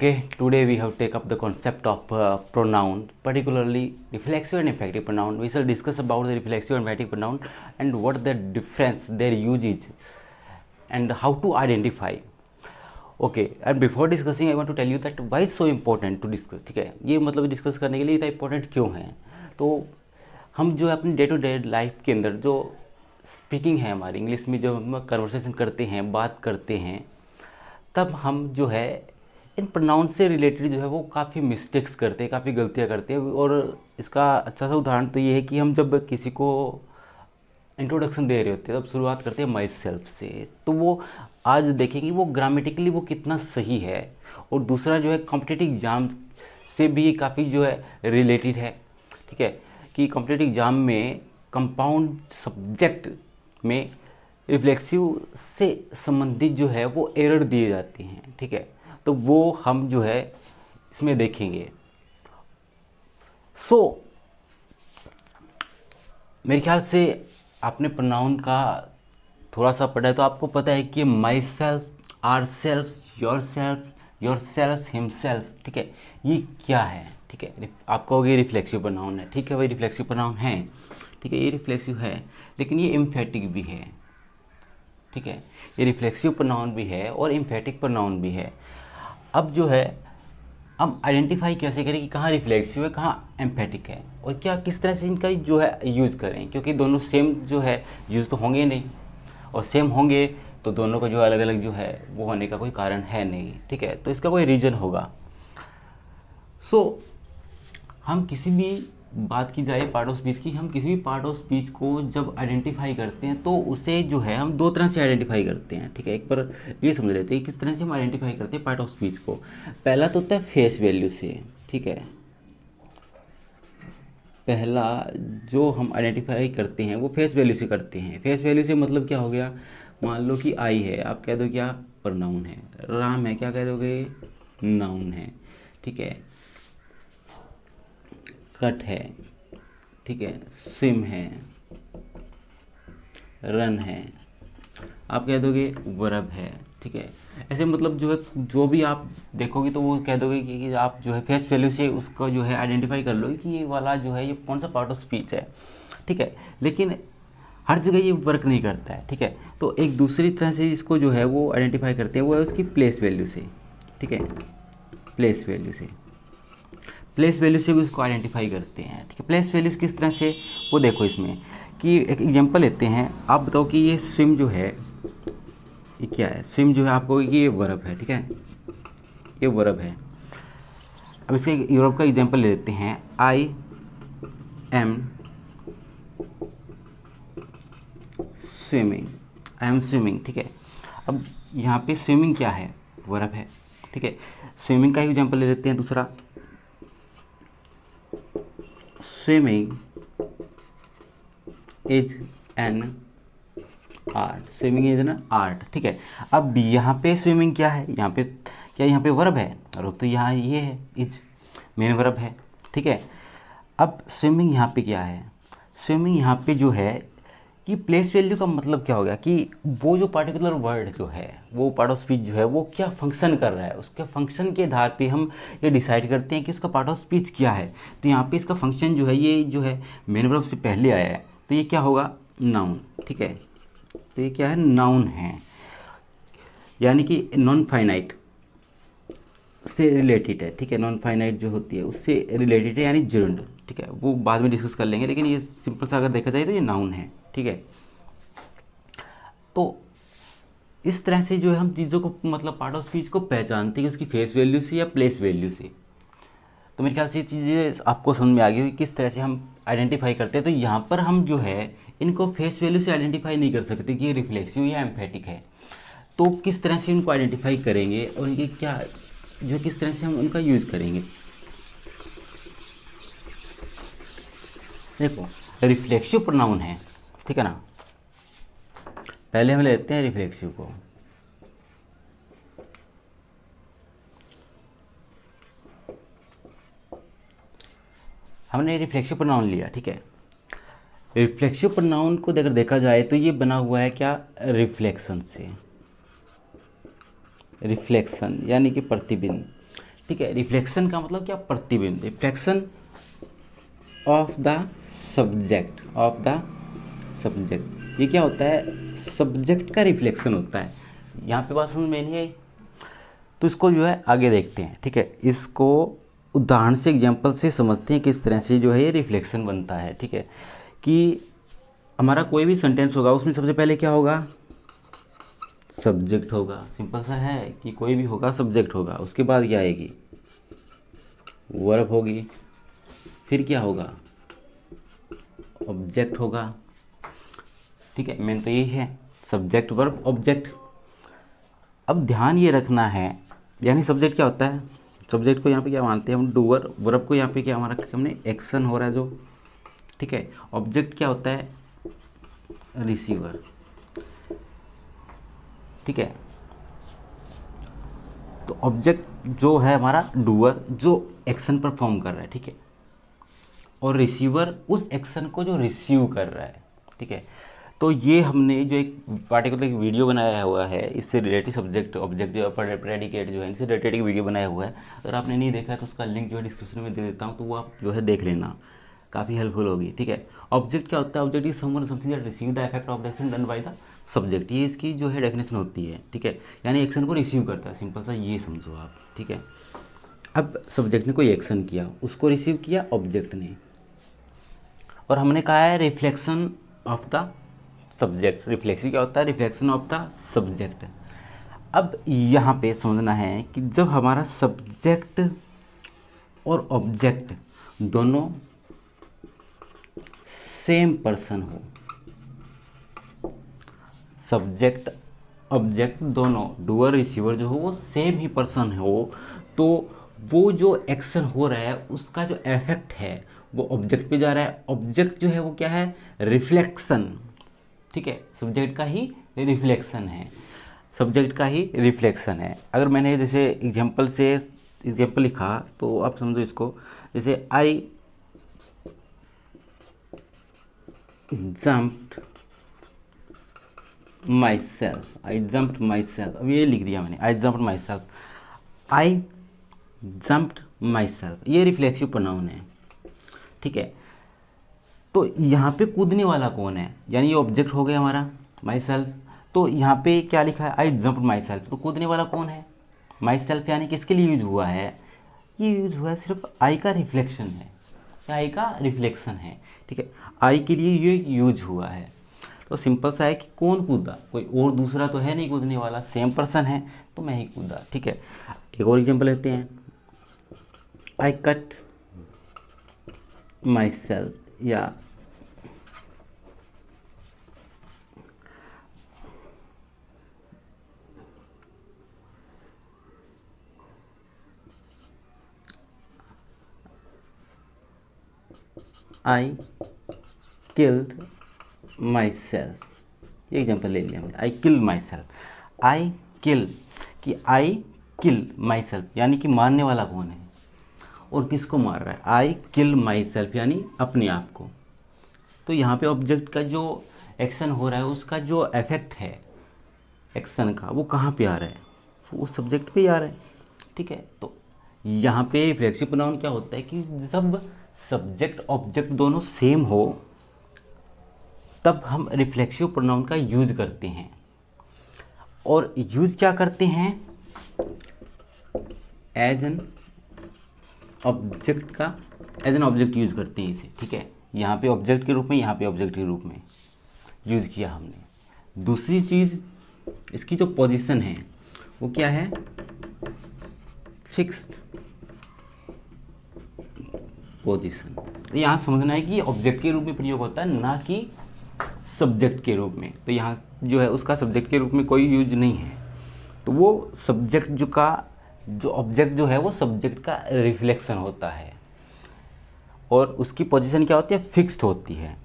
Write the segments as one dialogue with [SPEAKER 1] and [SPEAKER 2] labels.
[SPEAKER 1] Okay, today we have take up the concept of pronoun, particularly reflexive and emphatic pronoun. We shall discuss about the reflexive and emphatic pronoun and what the difference, their use is, and how to identify. Okay, and before discussing, I want to tell you that why is so important to discuss. ठीक है, ये मतलब discuss करने के लिए इतना important क्यों है. तो हम जो है अपनी डे टू डे लाइफ के अंदर जो स्पीकिंग है हमारी इंग्लिश में, जो हम कन्वर्सेशन करते हैं, बात करते हैं, तब हम जो है इन प्रोनाउन से रिलेटेड जो है वो काफ़ी मिस्टेक्स करते हैं, काफ़ी गलतियाँ करते हैं. और इसका अच्छा सा उदाहरण तो ये है कि हम जब किसी को इंट्रोडक्शन दे रहे होते हैं तब शुरुआत करते हैं माई सेल्फ से. तो वो आज देखेंगे वो ग्रामेटिकली वो कितना सही है. और दूसरा जो है कॉम्पिटिटिव एग्ज़ाम से भी काफ़ी जो है रिलेटेड है. ठीक है, कि कॉम्पिटिटिव एग्ज़ाम में कंपाउंड सब्जेक्ट में रिफ्लेक्सिव से संबंधित जो है वो एरर दिए जाते हैं. ठीक है, तो वो हम जो है इसमें देखेंगे. मेरे ख्याल से आपने प्रोनाउन का थोड़ा सा पढ़ा है तो आपको पता है कि myself, our self, yourself, himself. ठीक है, ये क्या है. ठीक है, आप कहोगे रिफ्लेक्सिव प्रोनाउन है. ठीक है, वही रिफ्लेक्सिव प्रोनाउन है. ठीक है, ये रिफ्लेक्सिव है लेकिन ये एम्फेटिक भी है. ठीक है, ये रिफ्लेक्सिव प्रोनाउन भी है और एम्फेटिक प्रोनाउन भी है. अब जो है हम आइडेंटिफाई कैसे करें कि कहाँ रिफ्लेक्सिव है, कहाँ एम्फेटिक है, और क्या किस तरह से इनका जो है यूज़ करें. क्योंकि दोनों सेम जो है यूज़ तो होंगे नहीं, और सेम होंगे तो दोनों का जो अलग अलग जो है वो होने का कोई कारण है नहीं. ठीक है, तो इसका कोई रीज़न होगा. हम किसी भी बात की जाए पार्ट ऑफ स्पीच की, हम किसी भी पार्ट ऑफ स्पीच को जब आइडेंटिफाई करते हैं तो उसे जो है हम दो तरह से आइडेंटिफाई करते हैं. ठीक है, एक बार ये समझ लेते हैं किस तरह से हम आइडेंटिफाई करते हैं पार्ट ऑफ स्पीच को. पहला तो होता है फेस वैल्यू से. ठीक है, पहला जो हम आइडेंटिफाई करते हैं वो फेस वैल्यू से करते हैं. फेस वैल्यू से मतलब क्या हो गया, मान लो कि आई है, आप कह दो क्या प्रोनाउन है. राम है, क्या कह दोगे, नाउन है. ठीक है, कट है. ठीक है, स्विम है, रन है, आप कह दोगे वर्ब है. ठीक है, ऐसे मतलब जो है जो भी आप देखोगे तो वो कह दोगे कि आप जो है फेस वैल्यू से उसको जो है आइडेंटिफाई कर लोगे कि ये वाला जो है ये कौन सा पार्ट ऑफ स्पीच है. ठीक है, लेकिन हर जगह ये वर्क नहीं करता है. ठीक है, तो एक दूसरी तरह से इसको जो है वो आइडेंटिफाई करते हैं, वो है उसकी प्लेस वैल्यू से. ठीक है, प्लेस वैल्यू से भी उसको आइडेंटिफाई करते हैं. ठीक है, प्लेस वैल्यूज़ किस तरह से, वो देखो इसमें कि एक एग्जांपल लेते हैं. आप बताओ कि ये स्विम जो है ये क्या है. स्विम जो है आपको कि ये वर्ब है. ठीक है, ये वर्ब है. अब इसके यूरोप का एग्जांपल ले लेते हैं. I am swimming. ठीक है, अब यहाँ पे स्विमिंग क्या है, वर्ब है. ठीक है, स्विमिंग का एग्जांपल ले लेते हैं दूसरा. Swimming is an art. Swimming is an art. ठीक है, अब यहाँ पे स्विमिंग क्या है, यहाँ पे क्या, यहाँ पे वर्ब है. वर्ब तो यहाँ ये है, इज मेन वर्ब है. ठीक है, अब स्विमिंग यहाँ पे क्या है, स्विमिंग यहाँ पे जो है कि प्लेस वैल्यू का मतलब क्या हो गया कि वो जो पार्टिकुलर वर्ड जो है, वो पार्ट ऑफ स्पीच जो है वो क्या फंक्शन कर रहा है, उसके फंक्शन के आधार पे हम ये डिसाइड करते हैं कि उसका पार्ट ऑफ स्पीच क्या है. तो यहाँ पे इसका फंक्शन जो है ये जो है मेन वर्ब से पहले आया है तो ये क्या होगा, नाउन. ठीक है, तो ये क्या है, नाउन है, यानी कि नॉन फाइनाइट से रिलेटेड है. ठीक है, नॉन फाइनाइट जो होती है उससे रिलेटेड है, यानी जुर्ड. ठीक है, वो बाद में डिस्कस कर लेंगे, लेकिन ये सिंपल सा अगर देखा जाए तो ये नाउन है. ठीक है, तो इस तरह से जो है हम चीज़ों को मतलब पार्ट ऑफ स्पीच को पहचानते हैं उसकी फेस वैल्यू से या प्लेस वैल्यू से. तो मेरे ख्याल से ये चीज़ें आपको समझ में आ गई किस तरह से हम आइडेंटिफाई करते हैं. तो यहाँ पर हम जो है इनको फेस वैल्यू से आइडेंटिफाई नहीं कर सकते कि ये रिफ्लेक्सिव या एम्फेटिक है. तो किस तरह से इनको आइडेंटिफाई करेंगे और इनके क्या जो किस तरह से हम उनका यूज़ करेंगे. देखो, रिफ्लेक्सिव प्रोनाउन है. ठीक है ना, पहले हम लेते हैं रिफ्लेक्सिव को. हमने रिफ्लेक्सिव प्रोनाउन लिया. ठीक है, रिफ्लेक्सिव प्रोनाउन को अगर देखा जाए तो ये बना हुआ है क्या, रिफ्लेक्शन से. रिफ्लेक्शन यानी कि प्रतिबिंब. ठीक है। रिफ्लेक्शन का मतलब क्या, प्रतिबिंब, reflection of the subject, of the subject, ये क्या होता है, सब्जेक्ट का रिफ्लेक्शन होता है। यहाँ पे बात समझ में नहीं आई तो इसको जो है आगे देखते हैं, ठीक है। इसको उदाहरण से, एग्जांपल से समझते हैं किस तरह से जो है ये रिफ्लेक्शन बनता है, ठीक है। कि हमारा कोई भी सेंटेंस होगा उसमें सबसे पहले क्या होगा, सब्जेक्ट होगा, सिंपल सा है कि कोई भी होगा सब्जेक्ट होगा, उसके बाद क्या आएगी, वर्ब होगी, फिर क्या होगा, ऑब्जेक्ट होगा, ठीक है। मेन तो यही है, सब्जेक्ट वर्ब ऑब्जेक्ट। अब ध्यान ये रखना है, यानी सब्जेक्ट क्या होता है, सब्जेक्ट को यहाँ पे क्या मानते हैं हम, डूअर, वर्ब को यहाँ पे क्या हमारा हमने, एक्शन हो रहा है जो, ठीक है। ऑब्जेक्ट क्या होता है, रिसीवर, ठीक है। तो ऑब्जेक्ट जो है हमारा डूअर, जो एक्शन परफॉर्म कर रहा है, ठीक है, और रिसीवर उस एक्शन को जो रिसीव कर रहा है, ठीक है। तो ये हमने जो एक पार्टिकुलर एक वीडियो बनाया हुआ है, इससे रिलेटेड सब्जेक्ट ऑब्जेक्ट जो प्रेडिकेट जो है, इससे रिलेटेड एक वीडियो बनाया हुआ है। अगर आपने नहीं देखा है तो उसका लिंक जो है डिस्क्रिप्शन में दे देता हूँ, तो वो आप जो है देख लेना, काफ़ी हेल्पफुल होगी, ठीक है। ऑब्जेक्ट क्या होता है, object is someone something that receive the effect of the action done by the subject, ये इसकी जो है डेफिनेशन होती है, ठीक है। यानी एक्शन को रिसीव करता है, सिंपल सा ये समझो आप, ठीक है। अब सब्जेक्ट ने कोई एक्शन किया, उसको रिसीव किया ऑब्जेक्ट ने, और हमने कहा है reflection of the subject. Reflection क्या होता है, रिफ्लेक्शन ऑफ द सब्जेक्ट। अब यहाँ पे समझना है कि जब हमारा सब्जेक्ट और ऑब्जेक्ट दोनों सेम पर्सन हो, सब्जेक्ट ऑब्जेक्ट दोनों डूअर रिसीवर जो हो वो सेम ही पर्सन हो, तो वो जो एक्शन हो रहा है उसका जो इफेक्ट है वो ऑब्जेक्ट पे जा रहा है। ऑब्जेक्ट जो है वो क्या है, रिफ्लेक्शन, ठीक है, सब्जेक्ट का ही रिफ्लेक्शन है, सब्जेक्ट का ही रिफ्लेक्शन है। अगर मैंने जैसे एग्जांपल से एग्जांपल लिखा तो आप समझो इसको, जैसे I jumped myself, I jumped myself, अब ये लिख दिया मैंने, I jumped myself, I jumped myself, ये रिफ्लेक्सिव प्रोनाउन है, ठीक है। तो यहाँ पे कूदने वाला कौन है, यानी ये ऑब्जेक्ट हो गया हमारा माई सेल्फ। तो यहाँ पे क्या लिखा है, आई जंप्ड माई सेल्फ, तो कूदने वाला कौन है, माई सेल्फ, यानी किसके लिए यूज हुआ है, ये यूज हुआ है सिर्फ आई का रिफ्लेक्शन है, आई का रिफ्लेक्शन है, ठीक है, आई के लिए ये यूज हुआ है। तो सिंपल सा है कि कौन कूदा, कोई और दूसरा तो है नहीं कूदने वाला, सेम पर्सन है, तो मैं ही कूदा, ठीक है। एक और एग्जांपल लेते हैं, आई कट माई सेल्फ, या आई किल्ड माई सेल्फ, ये एग्जाम्पल ले लिया हमने, आई किल माई सेल्फ, आई किल, कि आई किल माई सेल्फ, यानी कि मारने वाला कौन है और किसको मार रहा है, आई किल माई सेल्फ, यानी अपने आप को। तो यहाँ पे ऑब्जेक्ट का जो एक्शन हो रहा है उसका जो इफेक्ट है एक्शन का वो कहाँ पे आ रहा है, वो सब्जेक्ट पे ही आ रहा है, ठीक है। तो यहाँ पे रिफ्लेक्सिव प्रोनाउन क्या होता है कि जब सब्जेक्ट ऑब्जेक्ट दोनों सेम हो तब हम रिफ्लेक्सिव प्रोनाउन का यूज करते हैं, और यूज क्या करते हैं, एज एन ऑब्जेक्ट का, एज एन ऑब्जेक्ट यूज करते हैं इसे, ठीक है। यहाँ पे ऑब्जेक्ट के रूप में, यहाँ पे ऑब्जेक्ट के रूप में यूज किया हमने। दूसरी चीज़, इसकी जो पोजीशन है वो क्या है, फिक्स्ड पोजीशन। यहाँ समझना है कि ऑब्जेक्ट के रूप में प्रयोग होता है, ना कि सब्जेक्ट के रूप में। तो यहाँ जो है उसका सब्जेक्ट के रूप में कोई यूज नहीं है, तो वो सब्जेक्ट जो ऑब्जेक्ट जो है वो सब्जेक्ट का रिफ्लेक्शन होता है, और उसकी पोजीशन क्या होती है, फिक्स्ड होती है।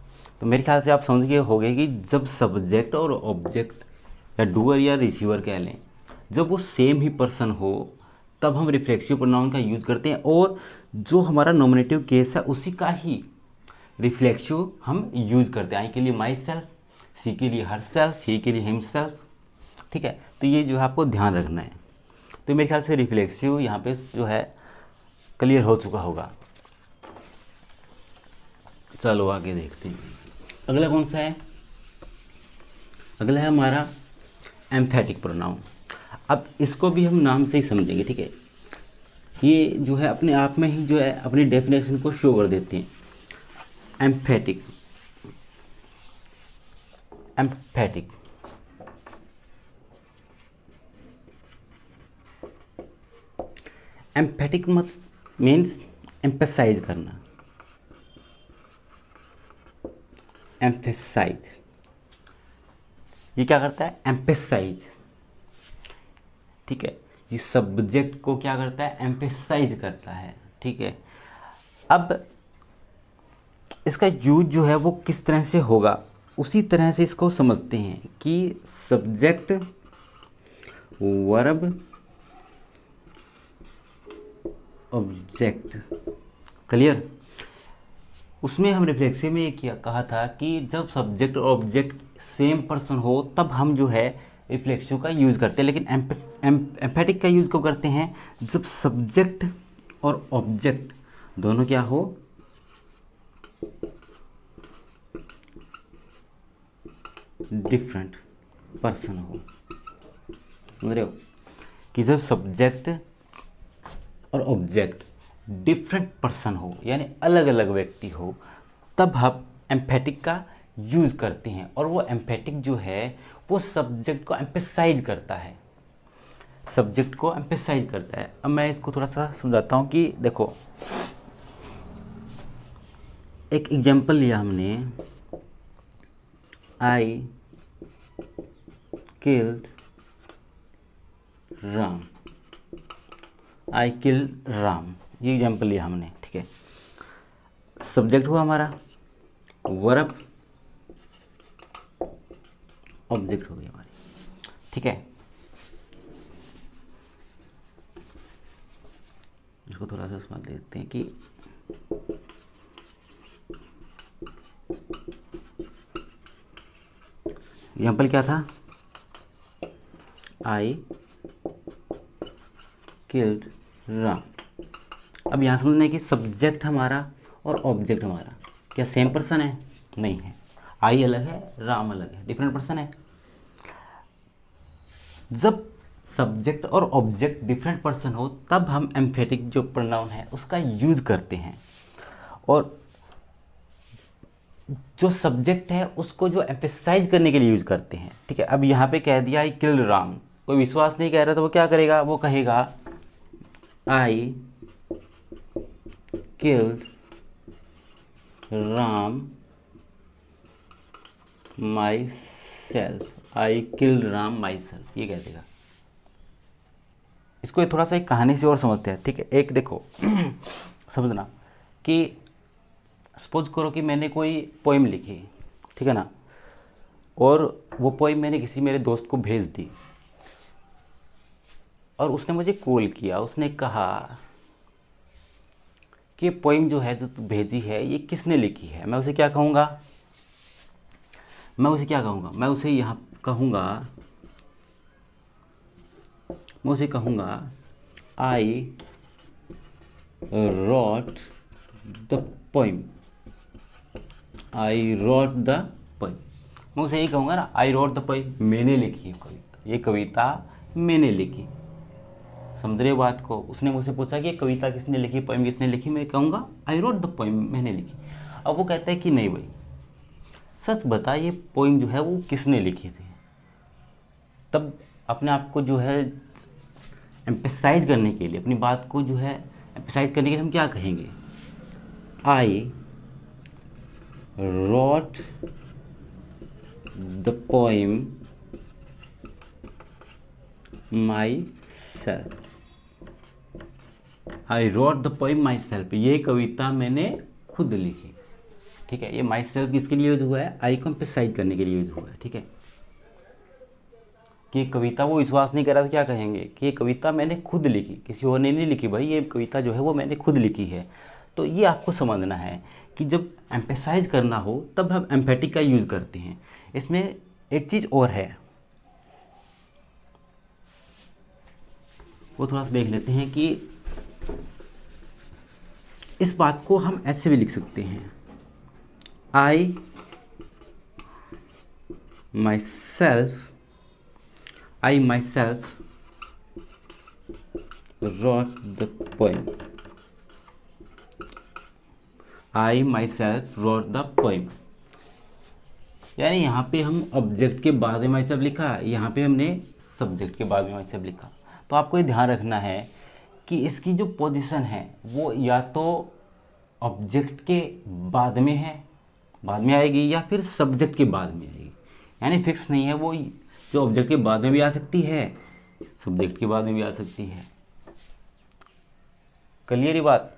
[SPEAKER 1] तो मेरे ख्याल से आप समझ गए होंगे कि जब सब्जेक्ट और ऑब्जेक्ट या डूअर या रिसीवर कह लें, जब वो सेम ही पर्सन हो तब हम रिफ्लेक्सिव प्रोनाउन का यूज़ करते हैं, और जो हमारा नॉमिनेटिव केस है उसी का ही रिफ्लेक्सिव हम यूज़ करते हैं। आई के लिए माई सेल्फ, सी के लिए हर सेल्फ, ही के लिए हिम सेल्फ, ठीक है। तो ये जो है आपको ध्यान रखना है, तो मेरे ख्याल से रिफ्लेक्सिव यहाँ पे जो है क्लियर हो चुका होगा। चलो आगे देखते हैं, अगला कौन सा है? अगला है हमारा एम्फेटिक प्रोनाउन। अब इसको भी हम नाम से ही समझेंगे, ठीक है। ये जो है अपने आप में ही जो है अपनी डेफिनेशन को शो कर देते हैं। एम्फेटिक, एम्फेटिक एम्फेटिक मत मीन्स एम्फेसाइज करना, एम्फेसाइज। ये क्या करता है? एम्फेसाइज, ठीक है। ये सब्जेक्ट को क्या करता है? एम्फेसाइज करता है, ठीक है। अब इसका यूज जो है वो किस तरह से होगा, उसी तरह से इसको समझते हैं कि सब्जेक्ट, वर्ब, ऑब्जेक्ट। क्लियर? उसमें हम रिफ्लेक्सिव में ये कहा था कि जब सब्जेक्ट और ऑब्जेक्ट सेम पर्सन हो तब हम जो है रिफ्लेक्सिव का यूज़ करते हैं, लेकिन एम्फेटिक का यूज़ कब करते हैं? जब सब्जेक्ट और ऑब्जेक्ट दोनों क्या हो? डिफरेंट पर्सन हो। समझ रहे हो कि जब सब्जेक्ट और ऑब्जेक्ट डिफरेंट पर्सन हो, यानी अलग अलग व्यक्ति हो, तब हम एम्फेटिक का यूज़ करते हैं। और वो एम्फेटिक जो है वो सब्जेक्ट को एम्फेसाइज करता है, सब्जेक्ट को एम्फेसाइज करता है। अब मैं इसको थोड़ा सा समझाता हूँ कि देखो, एक एग्जाम्पल लिया हमने, I killed Ram, I killed Ram, ये एग्जाम्पल लिया हमने, ठीक है। सब्जेक्ट हुआ हमारा, वर्ब, ऑब्जेक्ट हो गई हमारी, ठीक है। इसको थोड़ा सा समझ लेते हैं कि एग्जाम्पल क्या था? I killed Ram. अब यहाँ समझना है कि सब्जेक्ट हमारा और ऑब्जेक्ट हमारा क्या सेम पर्सन है? नहीं है। आई अलग है, राम अलग है, डिफरेंट पर्सन है। जब सब्जेक्ट और ऑब्जेक्ट डिफरेंट पर्सन हो तब हम एम्फेटिक जो प्रोनाउन है उसका यूज करते हैं, और जो सब्जेक्ट है उसको जो एम्फेसाइज करने के लिए यूज करते हैं, ठीक है। अब यहाँ पे कह दिया आई किल्ड राम, कोई विश्वास नहीं कह रहा तो वो क्या करेगा? वो कहेगा I killed Ram my self, I killed Ram my self, ये कह देगा। इसको थोड़ा सा एक कहानी से और समझते हैं, ठीक है। एक देखो समझना कि सपोज करो कि मैंने कोई पोइम लिखी, ठीक है ना, और वो पोइम मैंने किसी मेरे दोस्त को भेज दी, और उसने मुझे कॉल किया, उसने कहा कि पोइम जो है जो तू भेजी है ये किसने लिखी है। मैं उसे क्या कहूँगा? मैं उसे क्या कहूँगा? मैं उसे यहाँ कहूँगा, मैं उसे कहूँगा I wrote the poem, I wrote the poem. मैं उसे यही कहूँगा ना, आई रॉट द पोइम, मैंने लिखी है कविता, ये कविता मैंने लिखी। समझ रहे हो बात को? उसने मुझसे पूछा कि ये कविता किसने लिखी, पोइम किसने लिखी, मैं कहूँगा आई रॉट द पोइम, मैंने लिखी। अब वो कहता है कि नहीं भाई सच बता, ये पोइम जो है वो किसने लिखी थी। तब अपने आप को जो है एम्फेसाइज करने के लिए, अपनी बात को जो है एम्फेसाइज करने के लिए हम क्या कहेंगे? I wrote the poem myself, I wrote the poem myself, ये कविता मैंने खुद लिखी, ठीक है। ये माई सेल्फ किसके लिए यूज हुआ है? आई को एम्फेसाइज करने के लिए यूज हुआ है, ठीक है। कि कविता वो विश्वास नहीं कर रहा तो क्या कहेंगे कि ये कविता मैंने खुद लिखी, किसी और ने नहीं लिखी भाई, ये कविता जो है वो मैंने खुद लिखी है। तो ये आपको समझना है कि जब एम्फेसाइज करना हो तब हम एम्फेटिक का यूज़ करते हैं। इसमें एक चीज़ और है, वो थोड़ा सा देख लेते हैं कि इस बात को हम ऐसे भी लिख सकते हैं, I myself wrote the poem. I myself wrote the poem. यानी यहाँ पे हम ऑब्जेक्ट के बाद में myself लिखा, यहाँ पे हमने सब्जेक्ट के बाद में myself लिखा। तो आपको ये ध्यान रखना है कि इसकी जो पोजीशन है वो या तो ऑब्जेक्ट के बाद में है, बाद में आएगी, या फिर सब्जेक्ट के बाद में आएगी। यानी फिक्स नहीं है, वो जो ऑब्जेक्ट के बाद में भी आ सकती है, सब्जेक्ट के बाद में भी आ सकती है। क्लियर ये बात?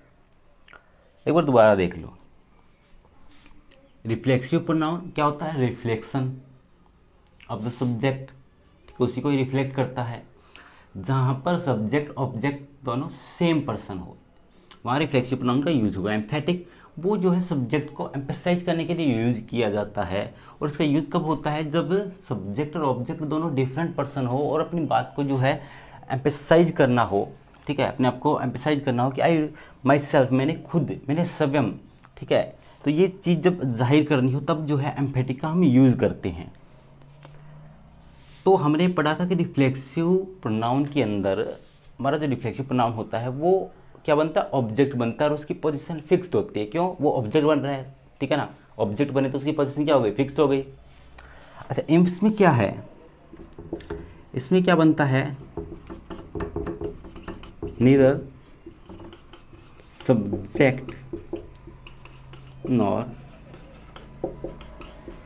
[SPEAKER 1] एक बार दोबारा देख लो। रिफ्लेक्सिव प्रोनाउन क्या होता है? रिफ्लेक्शन ऑफ द सब्जेक्ट, उसी को रिफ्लेक्ट करता है। जहाँ पर सब्जेक्ट ऑब्जेक्ट दोनों सेम पर्सन हो वहाँ रिफ्लेक्सिव प्रोनाउन का यूज होगा। एम्फेटिक वो जो है सब्जेक्ट को एम्फेसाइज करने के लिए यूज किया जाता है, और इसका यूज कब होता है? जब सब्जेक्ट और ऑब्जेक्ट दोनों डिफरेंट पर्सन हो और अपनी बात को जो है एम्फेसाइज करना हो, ठीक है, अपने आप को एम्फेसाइज करना हो कि आई माई सेल्फ, मैंने खुद, मैंने स्वयं, ठीक है। तो ये चीज़ जब जाहिर करनी हो तब जो है एम्फेटिक का हम यूज़ करते हैं। तो हमने पढ़ा था कि रिफ्लेक्सिव प्रोनाउन के अंदर हमारा जो रिफ्लेक्सिव प्रोनाउन होता है वो क्या बनता है? ऑब्जेक्ट बनता है, और उसकी पोजीशन फिक्स्ड होती है। क्यों? वो ऑब्जेक्ट बन रहा है, ठीक है ना। ऑब्जेक्ट बने तो उसकी पोजीशन क्या हो गई? फिक्स्ड हो गई। अच्छा, इसमें क्या है? इसमें क्या बनता है? Neither subject nor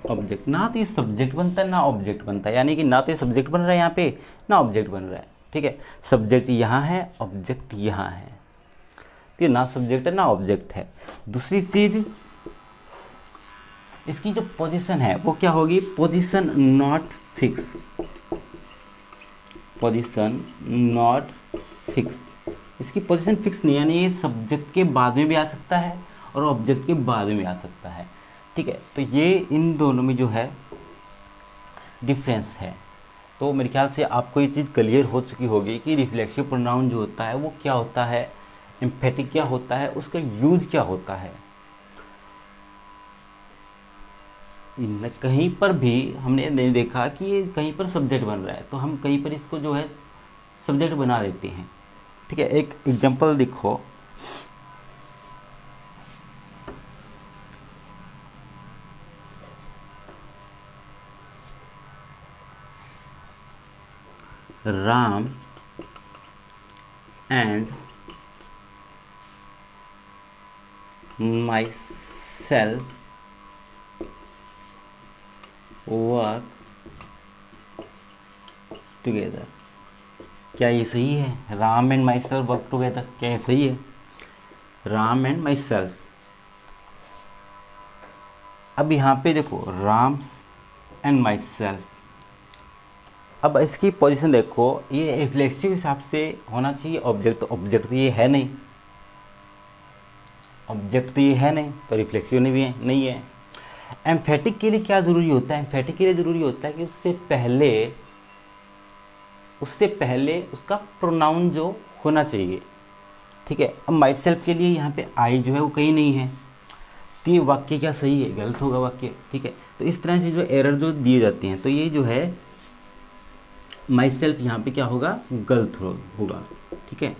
[SPEAKER 1] object. ना तो ये सब्जेक्ट बनता है ना ऑब्जेक्ट बनता है, यानी कि ना तो ये सब्जेक्ट बन रहा है यहाँ पे ना ऑब्जेक्ट बन रहा है, ठीक है। सब्जेक्ट यहाँ है, ऑब्जेक्ट यहाँ है, तो ये ना सब्जेक्ट है ना ऑब्जेक्ट है। दूसरी चीज, इसकी जो पोजीशन है वो क्या होगी? Position not fix, position not fix. इसकी पोजीशन फिक्स नहीं, यानी ये सब्जेक्ट के बाद में भी आ सकता है और ऑब्जेक्ट के बाद में भी आ सकता है, ठीक है। तो ये इन दोनों में जो है डिफरेंस है। तो मेरे ख्याल से आपको ये चीज़ क्लियर हो चुकी होगी कि रिफ्लेक्सिव प्रोनाउन जो होता है वो क्या होता है, एम्फेटिक क्या होता है, उसका यूज क्या होता है। कहीं पर भी हमने नहीं देखा कि ये कहीं पर सब्जेक्ट बन रहा है, तो हम कहीं पर इसको जो है सब्जेक्ट बना देते हैं, ठीक है। एक एग्जांपल देखो, Ram and my self work together. क्या ये सही है? Ram and my self work together, क्या ये सही है? Ram and my self. अब यहाँ पे देखो, राम एंड माई सेल्फ। अब इसकी पोजीशन देखो, ये रिफ्लेक्सिव हिसाब से होना चाहिए ऑब्जेक्ट, तो ऑब्जेक्ट तो ये है नहीं, ऑब्जेक्ट तो ये है नहीं, तो रिफ्लेक्सिव नहीं है। एम्फेटिक के लिए क्या ज़रूरी होता है? एम्फेटिक के लिए ज़रूरी होता है कि उससे पहले उसका प्रोनाउन जो होना चाहिए, ठीक है। अब माई सेल्फ के लिए यहाँ पे आई जो है वो कहीं नहीं है, तो ये वाक्य क्या सही है? गलत होगा वाक्य, ठीक है। तो इस तरह से जो एरर जो दिए जाते हैं, तो ये जो है माई सेल्फ यहाँ पे क्या होगा? गलत होगा, ठीक है।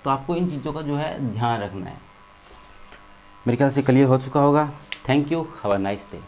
[SPEAKER 1] तो आपको इन चीज़ों का जो है ध्यान रखना है। मेरे ख्याल से क्लियर हो चुका होगा। Thank you, have a nice day.